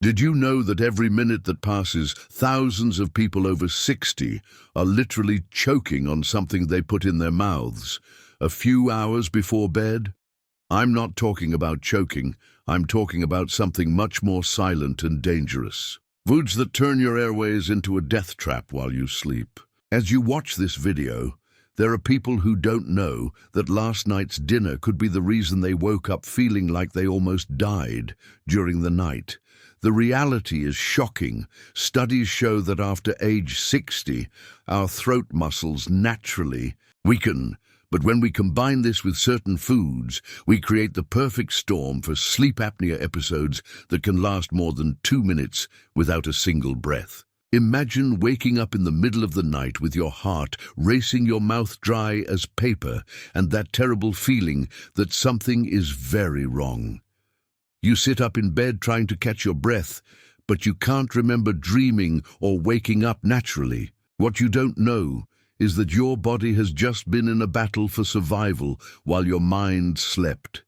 Did you know that every minute that passes, thousands of people over 60 are literally choking on something they put in their mouths a few hours before bed? I'm not talking about choking, I'm talking about something much more silent and dangerous. Foods that turn your airways into a death trap while you sleep. As you watch this video, there are people who don't know that last night's dinner could be the reason they woke up feeling like they almost died during the night. The reality is shocking. Studies show that after age 60, our throat muscles naturally weaken. But when we combine this with certain foods, we create the perfect storm for sleep apnea episodes that can last more than 2 minutes without a single breath. Imagine waking up in the middle of the night with your heart racing, your mouth dry as paper, and that terrible feeling that something is very wrong. You sit up in bed trying to catch your breath, but you can't remember dreaming or waking up naturally. What you don't know is that your body has just been in a battle for survival while your mind slept.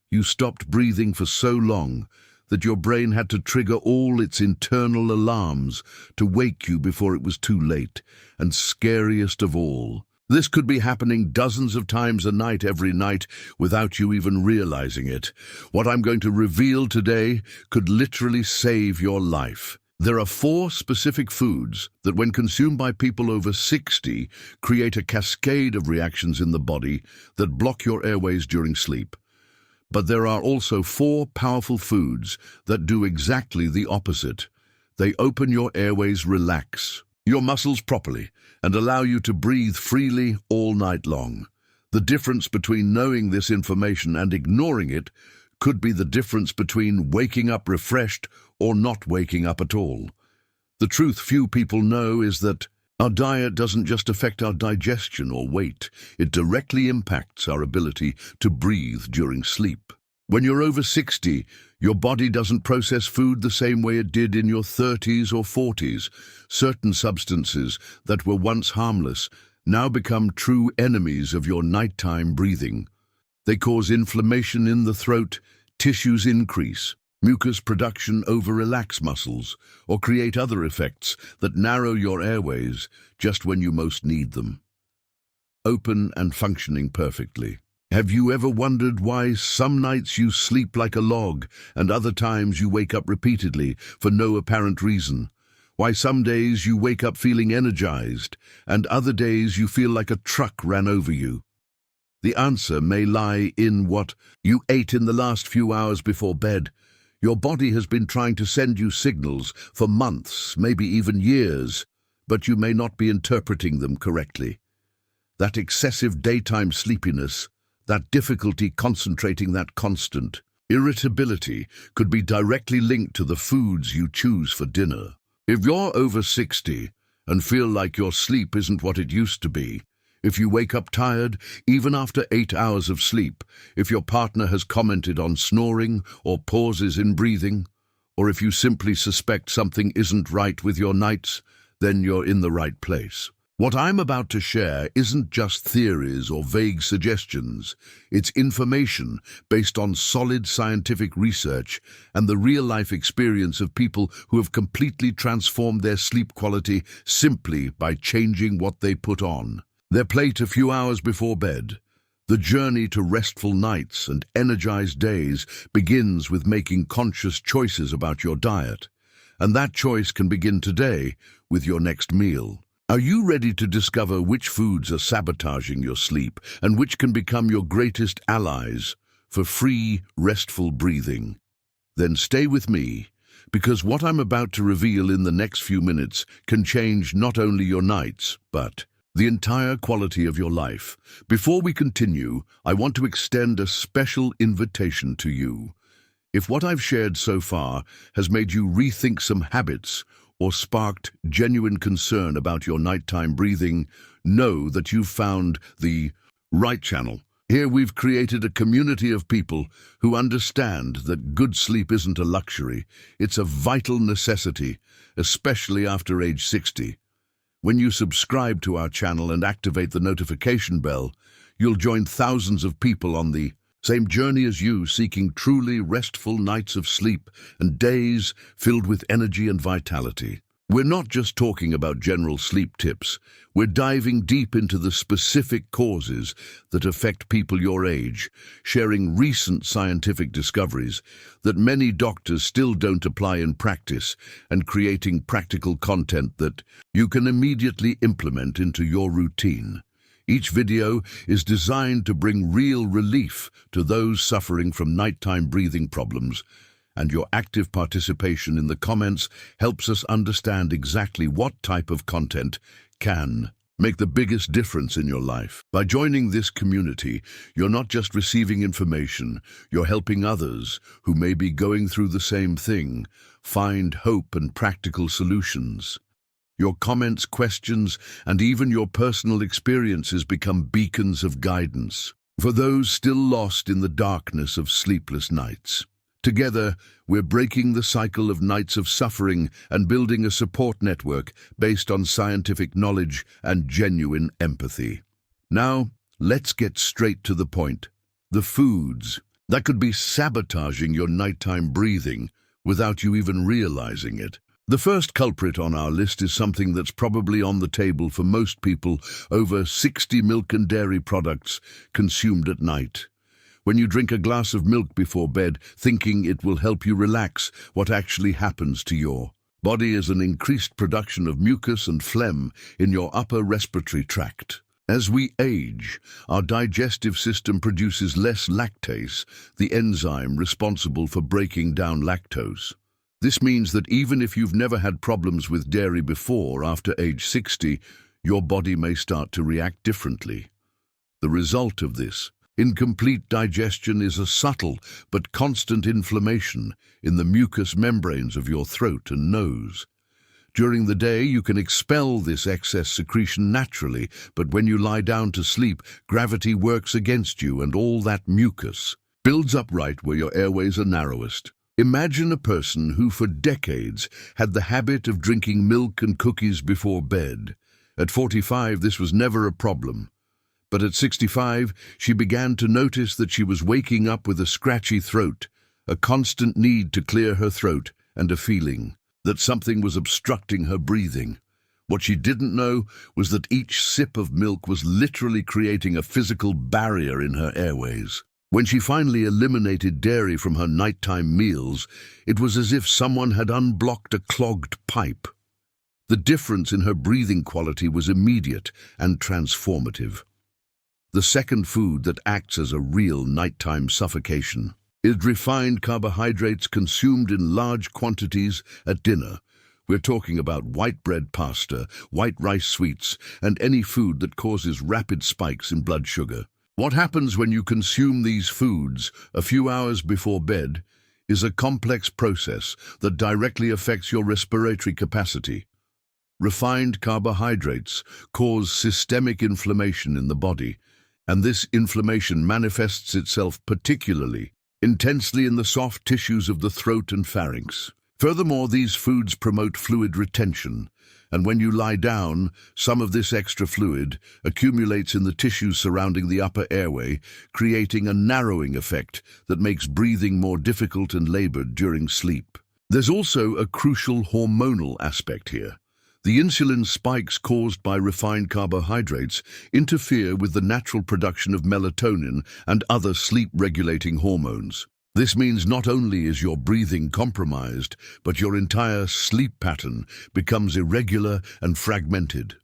You stopped breathing for so long that your brain had to trigger all its internal alarms to wake you before it was too late. And scariest of all, this could be happening dozens of times a night every night without you even realizing it. What I'm going to reveal today could literally save your life. There are 4 specific foods that, when consumed by people over 60, create a cascade of reactions in the body that block your airways during sleep. But there are also 4 powerful foods that do exactly the opposite. They open your airways, relax your muscles properly, and allow you to breathe freely all night long. The difference between knowing this information and ignoring it could be the difference between waking up refreshed or not waking up at all. The truth few people know is that our diet doesn't just affect our digestion or weight, it directly impacts our ability to breathe during sleep. When you're over 60, your body doesn't process food the same way it did in your 30s or 40s. Certain substances that were once harmless now become true enemies of your nighttime breathing. They cause inflammation in the throat, tissues increase, mucus production over-relax muscles, or create other effects that narrow your airways just when you most need them. Open and functioning perfectly. Have you ever wondered why some nights you sleep like a log and other times you wake up repeatedly for no apparent reason? Why some days you wake up feeling energized and other days you feel like a truck ran over you? The answer may lie in what you ate in the last few hours before bed. Your body has been trying to send you signals for months, maybe even years, but you may not be interpreting them correctly. That excessive daytime sleepiness, that difficulty concentrating, that constant irritability could be directly linked to the foods you choose for dinner. If you're over 60 and feel like your sleep isn't what it used to be, if you wake up tired even after 8 hours of sleep, if your partner has commented on snoring or pauses in breathing, or if you simply suspect something isn't right with your nights, then you're in the right place. What I'm about to share isn't just theories or vague suggestions. It's information based on solid scientific research and the real-life experience of people who have completely transformed their sleep quality simply by changing what they put on their plate a few hours before bed. The journey to restful nights and energized days begins with making conscious choices about your diet. And that choice can begin today with your next meal. Are you ready to discover which foods are sabotaging your sleep and which can become your greatest allies for free, restful breathing? Then stay with me, because what I'm about to reveal in the next few minutes can change not only your nights, but the entire quality of your life. Before we continue, I want to extend a special invitation to you. If what I've shared so far has made you rethink some habits or sparked genuine concern about your nighttime breathing, know that you've found the right channel. Here we've created a community of people who understand that good sleep isn't a luxury, it's a vital necessity, especially after age 60. When you subscribe to our channel and activate the notification bell, you'll join thousands of people on the Same journey as you, seeking truly restful nights of sleep and days filled with energy and vitality. We're not just talking about general sleep tips. We're diving deep into the specific causes that affect people your age, sharing recent scientific discoveries that many doctors still don't apply in practice, and creating practical content that you can immediately implement into your routine. Each video is designed to bring real relief to those suffering from nighttime breathing problems, and your active participation in the comments helps us understand exactly what type of content can make the biggest difference in your life. By joining this community, you're not just receiving information, you're helping others who may be going through the same thing find hope and practical solutions. Your comments, questions, and even your personal experiences become beacons of guidance for those still lost in the darkness of sleepless nights. Together, we're breaking the cycle of nights of suffering and building a support network based on scientific knowledge and genuine empathy. Now, let's get straight to the point. The foods that could be sabotaging your nighttime breathing without you even realizing it. The first culprit on our list is something that's probably on the table for most people: over 60 milk and dairy products consumed at night. When you drink a glass of milk before bed, thinking it will help you relax, what actually happens to your body is an increased production of mucus and phlegm in your upper respiratory tract. As we age, our digestive system produces less lactase, the enzyme responsible for breaking down lactose. This means that even if you've never had problems with dairy before, after age 60, your body may start to react differently. The result of this incomplete digestion is a subtle but constant inflammation in the mucous membranes of your throat and nose. During the day, you can expel this excess secretion naturally, but when you lie down to sleep, gravity works against you and all that mucus builds up right where your airways are narrowest. Imagine a person who for decades had the habit of drinking milk and cookies before bed. At 45, this was never a problem. But at 65, she began to notice that she was waking up with a scratchy throat, a constant need to clear her throat, and a feeling that something was obstructing her breathing. What she didn't know was that each sip of milk was literally creating a physical barrier in her airways. When she finally eliminated dairy from her nighttime meals, it was as if someone had unblocked a clogged pipe. The difference in her breathing quality was immediate and transformative. The second food that acts as a real nighttime suffocation is refined carbohydrates consumed in large quantities at dinner. We're talking about white bread, pasta, white rice sweets, and any food that causes rapid spikes in blood sugar. What happens when you consume these foods a few hours before bed is a complex process that directly affects your respiratory capacity. Refined carbohydrates cause systemic inflammation in the body, and this inflammation manifests itself particularly intensely in the soft tissues of the throat and pharynx. Furthermore, these foods promote fluid retention, and when you lie down, some of this extra fluid accumulates in the tissues surrounding the upper airway, creating a narrowing effect that makes breathing more difficult and labored during sleep. There's also a crucial hormonal aspect here. The insulin spikes caused by refined carbohydrates interfere with the natural production of melatonin and other sleep-regulating hormones. This means not only is your breathing compromised, but your entire sleep pattern becomes irregular and fragmented.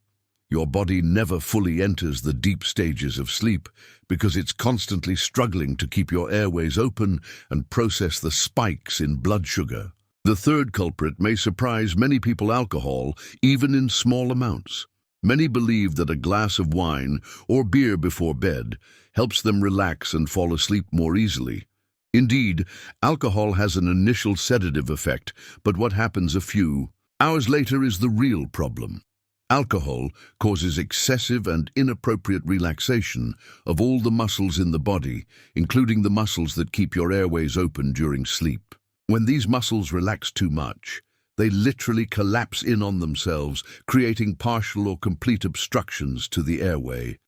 Your body never fully enters the deep stages of sleep because it's constantly struggling to keep your airways open and process the spikes in blood sugar. The third culprit may surprise many people: alcohol, even in small amounts. Many believe that a glass of wine or beer before bed helps them relax and fall asleep more easily. Indeed, alcohol has an initial sedative effect, but what happens a few hours later is the real problem. Alcohol causes excessive and inappropriate relaxation of all the muscles in the body, including the muscles that keep your airways open during sleep. When these muscles relax too much, they literally collapse in on themselves, creating partial or complete obstructions to the airway.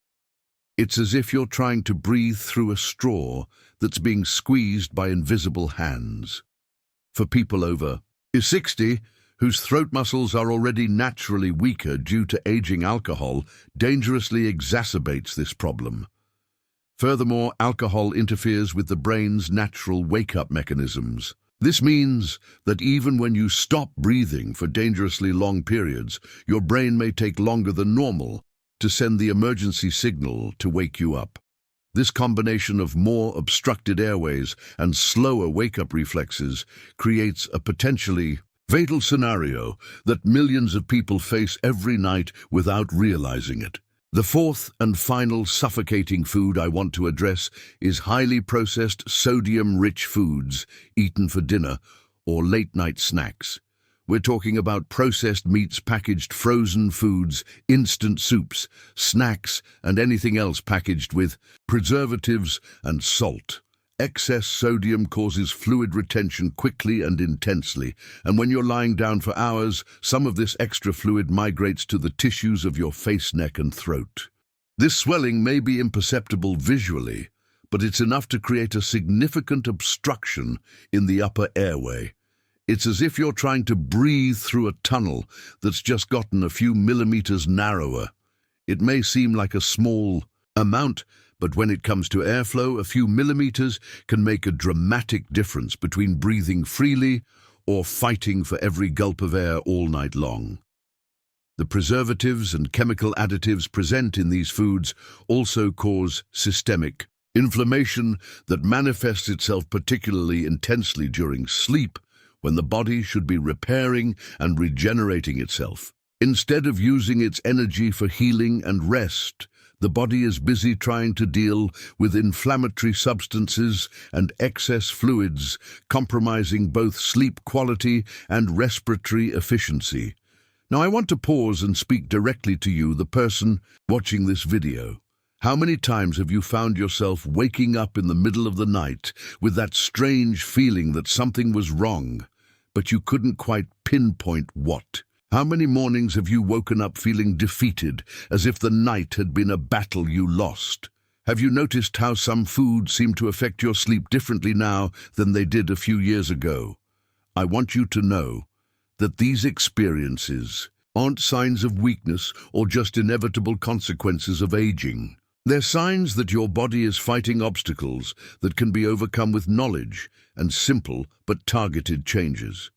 It's as if you're trying to breathe through a straw that's being squeezed by invisible hands. For people over 60, whose throat muscles are already naturally weaker due to aging, alcohol dangerously exacerbates this problem. Furthermore, alcohol interferes with the brain's natural wake-up mechanisms. This means that even when you stop breathing for dangerously long periods, your brain may take longer than normal to send the emergency signal to wake you up. This combination of more obstructed airways and slower wake-up reflexes creates a potentially fatal scenario that millions of people face every night without realizing it. The fourth and final suffocating food I want to address is highly processed, sodium-rich foods eaten for dinner or late-night snacks. We're talking about processed meats, packaged frozen foods, instant soups, snacks, and anything else packaged with preservatives and salt. Excess sodium causes fluid retention quickly and intensely, and when you're lying down for hours, some of this extra fluid migrates to the tissues of your face, neck, and throat. This swelling may be imperceptible visually, but it's enough to create a significant obstruction in the upper airway. It's as if you're trying to breathe through a tunnel that's just gotten a few millimeters narrower. It may seem like a small amount, but when it comes to airflow, a few millimeters can make a dramatic difference between breathing freely or fighting for every gulp of air all night long. The preservatives and chemical additives present in these foods also cause systemic inflammation that manifests itself particularly intensely during sleep, when the body should be repairing and regenerating itself. Instead of using its energy for healing and rest, the body is busy trying to deal with inflammatory substances and excess fluids, compromising both sleep quality and respiratory efficiency. Now I want to pause and speak directly to you, the person watching this video. How many times have you found yourself waking up in the middle of the night with that strange feeling that something was wrong, but you couldn't quite pinpoint what? How many mornings have you woken up feeling defeated, as if the night had been a battle you lost? Have you noticed how some foods seem to affect your sleep differently now than they did a few years ago? I want you to know that these experiences aren't signs of weakness or just inevitable consequences of aging. They're signs that your body is fighting obstacles that can be overcome with knowledge and simple but targeted changes.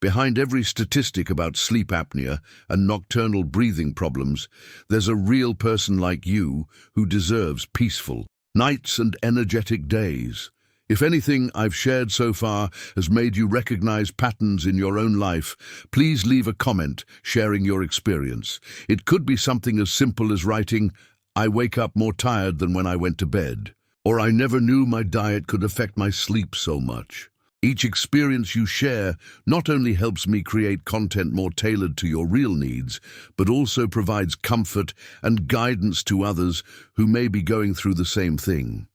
Behind every statistic about sleep apnea and nocturnal breathing problems, there's a real person like you who deserves peaceful nights and energetic days. If anything I've shared so far has made you recognize patterns in your own life, please leave a comment sharing your experience. It could be something as simple as writing, "I wake up more tired than when I went to bed," or "I never knew my diet could affect my sleep so much." Each experience you share not only helps me create content more tailored to your real needs, but also provides comfort and guidance to others who may be going through the same thing.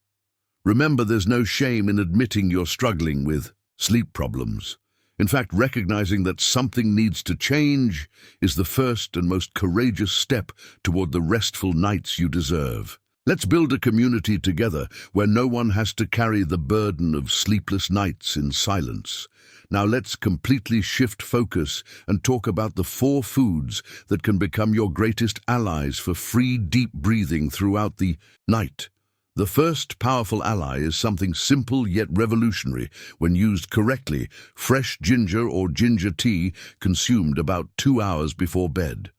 Remember, there's no shame in admitting you're struggling with sleep problems. In fact, recognizing that something needs to change is the first and most courageous step toward the restful nights you deserve. Let's build a community together where no one has to carry the burden of sleepless nights in silence. Now let's completely shift focus and talk about the 4 foods that can become your greatest allies for free, deep breathing throughout the night. The first powerful ally is something simple yet revolutionary when used correctly: fresh ginger or ginger tea consumed about 2 hours before bed.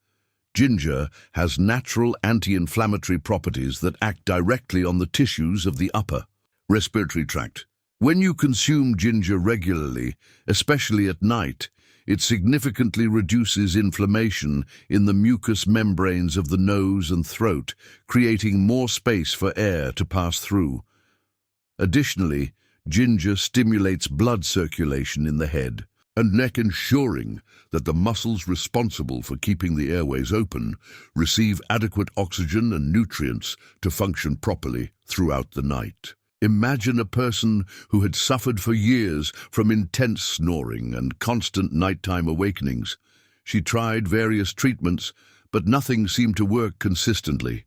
Ginger has natural anti-inflammatory properties that act directly on the tissues of the upper respiratory tract. When you consume ginger regularly, especially at night, it significantly reduces inflammation in the mucous membranes of the nose and throat, creating more space for air to pass through. Additionally, ginger stimulates blood circulation in the head and neck, ensuring that the muscles responsible for keeping the airways open receive adequate oxygen and nutrients to function properly throughout the night. Imagine a person who had suffered for years from intense snoring and constant nighttime awakenings. She tried various treatments, but nothing seemed to work consistently.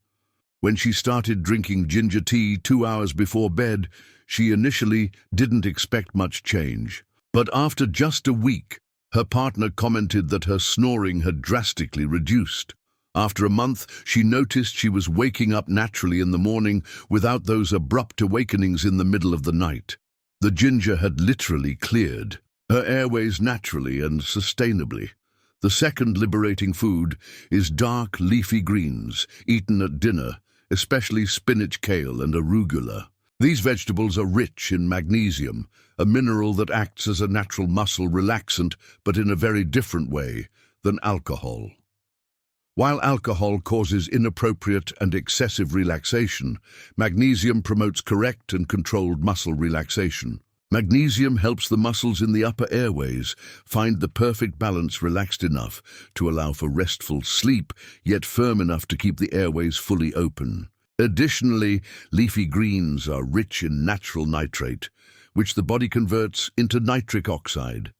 When she started drinking ginger tea 2 hours before bed, she initially didn't expect much change. But after just a week, her partner commented that her snoring had drastically reduced. After a month, she noticed she was waking up naturally in the morning without those abrupt awakenings in the middle of the night. The ginger had literally cleared her airways naturally and sustainably. The second liberating food is dark leafy greens, eaten at dinner, especially spinach, kale, and arugula. These vegetables are rich in magnesium, a mineral that acts as a natural muscle relaxant, but in a very different way than alcohol. While alcohol causes inappropriate and excessive relaxation, magnesium promotes correct and controlled muscle relaxation. Magnesium helps the muscles in the upper airways find the perfect balance, relaxed enough to allow for restful sleep, yet firm enough to keep the airways fully open. Additionally, leafy greens are rich in natural nitrate, which the body converts into nitric oxide.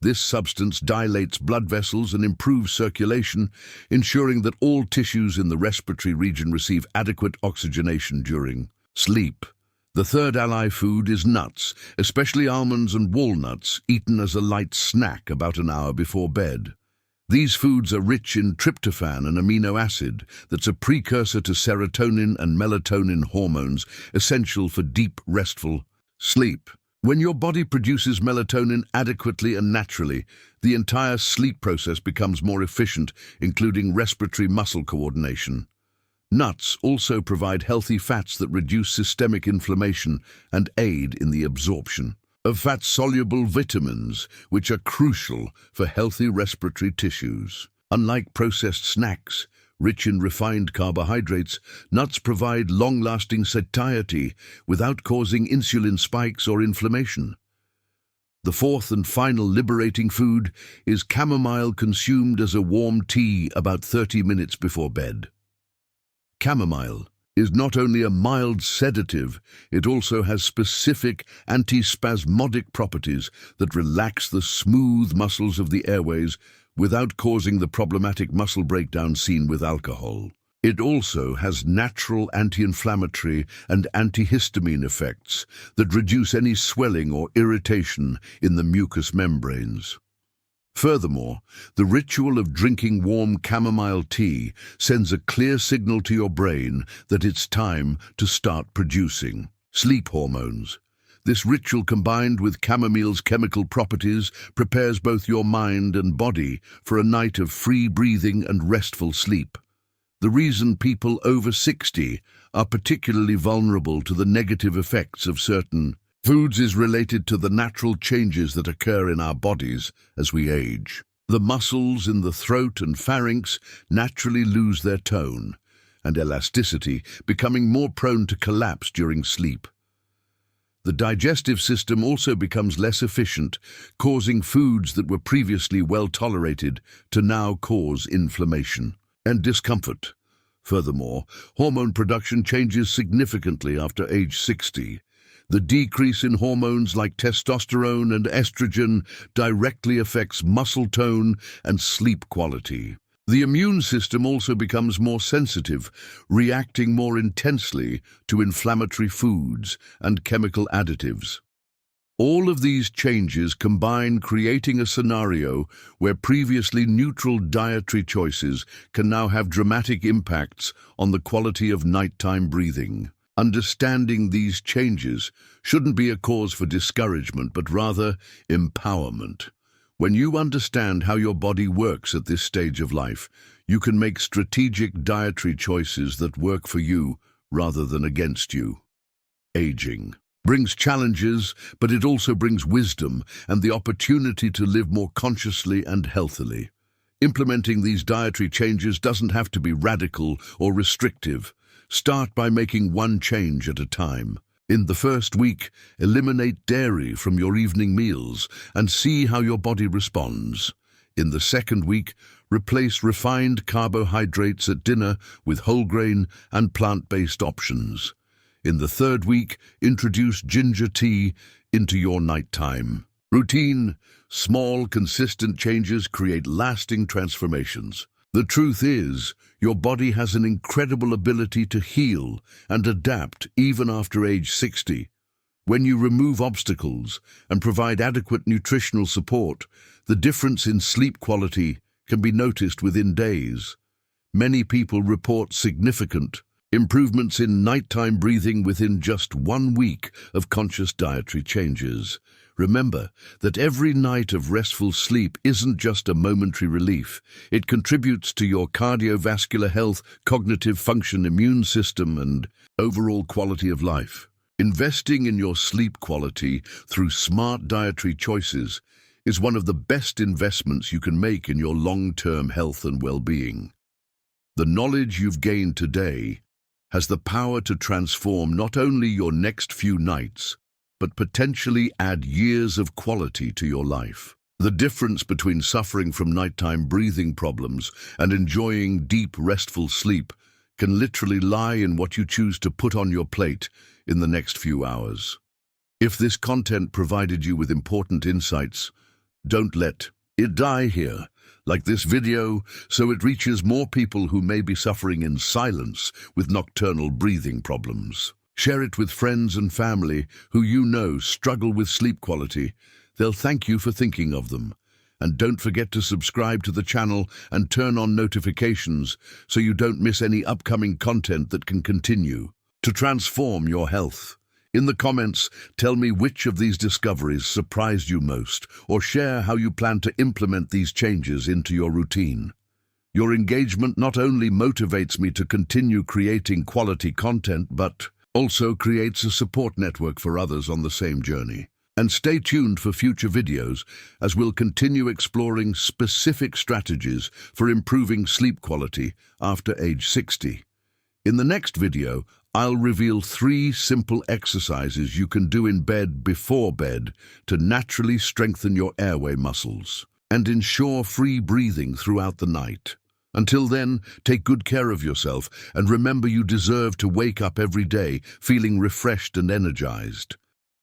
This substance dilates blood vessels and improves circulation, ensuring that all tissues in the respiratory region receive adequate oxygenation during sleep. The third ally food is nuts, especially almonds and walnuts, eaten as a light snack about an hour before bed. These foods are rich in tryptophan, an amino acid that's a precursor to serotonin and melatonin hormones, essential for deep, restful sleep. When your body produces melatonin adequately and naturally, the entire sleep process becomes more efficient, including respiratory muscle coordination. Nuts also provide healthy fats that reduce systemic inflammation and aid in the absorption of fat-soluble vitamins, which are crucial for healthy respiratory tissues. Unlike processed snacks, rich in refined carbohydrates, nuts provide long-lasting satiety without causing insulin spikes or inflammation. The fourth and final liberating food is chamomile, consumed as a warm tea about 30 minutes before bed. Chamomile is not only a mild sedative, it also has specific antispasmodic properties that relax the smooth muscles of the airways without causing the problematic muscle breakdown seen with alcohol. It also has natural anti-inflammatory and antihistamine effects that reduce any swelling or irritation in the mucous membranes. Furthermore, the ritual of drinking warm chamomile tea sends a clear signal to your brain that it's time to start producing sleep hormones. This ritual, combined with chamomile's chemical properties, prepares both your mind and body for a night of free breathing and restful sleep. The reason people over 60 are particularly vulnerable to the negative effects of certain foods is related to the natural changes that occur in our bodies as we age. The muscles in the throat and pharynx naturally lose their tone and elasticity, becoming more prone to collapse during sleep. The digestive system also becomes less efficient, causing foods that were previously well tolerated to now cause inflammation and discomfort. Furthermore, hormone production changes significantly after age 60. The decrease in hormones like testosterone and estrogen directly affects muscle tone and sleep quality. The immune system also becomes more sensitive, reacting more intensely to inflammatory foods and chemical additives. All of these changes combine, creating a scenario where previously neutral dietary choices can now have dramatic impacts on the quality of nighttime breathing. Understanding these changes shouldn't be a cause for discouragement, but rather empowerment. When you understand how your body works at this stage of life, you can make strategic dietary choices that work for you rather than against you. Aging brings challenges, but it also brings wisdom and the opportunity to live more consciously and healthily. Implementing these dietary changes doesn't have to be radical or restrictive. Start by making one change at a time. In the first week, eliminate dairy from your evening meals and see how your body responds. In the second week, replace refined carbohydrates at dinner with whole grain and plant-based options. In the third week, introduce ginger tea into your nighttime routine. Small, consistent changes create lasting transformations. The truth is, your body has an incredible ability to heal and adapt even after age 60. When you remove obstacles and provide adequate nutritional support, the difference in sleep quality can be noticed within days. Many people report significant improvements in nighttime breathing within just 1 week of conscious dietary changes. Remember that every night of restful sleep isn't just a momentary relief. It contributes to your cardiovascular health, cognitive function, immune system, and overall quality of life. Investing in your sleep quality through smart dietary choices is one of the best investments you can make in your long-term health and well-being. The knowledge you've gained today has the power to transform not only your next few nights, but potentially add years of quality to your life. The difference between suffering from nighttime breathing problems and enjoying deep, restful sleep can literally lie in what you choose to put on your plate in the next few hours. If this content provided you with important insights, don't let it die here. Like this video, so it reaches more people who may be suffering in silence with nocturnal breathing problems. Share it with friends and family who you know struggle with sleep quality. They'll thank you for thinking of them. And don't forget to subscribe to the channel and turn on notifications so you don't miss any upcoming content that can continue to transform your health. In the comments, tell me which of these discoveries surprised you most, or share how you plan to implement these changes into your routine. Your engagement not only motivates me to continue creating quality content, but also creates a support network for others on the same journey. And stay tuned for future videos as we'll continue exploring specific strategies for improving sleep quality after age 60. In the next video, I'll reveal 3 simple exercises you can do in bed before bed to naturally strengthen your airway muscles and ensure free breathing throughout the night. Until then, take good care of yourself and remember you deserve to wake up every day feeling refreshed and energized.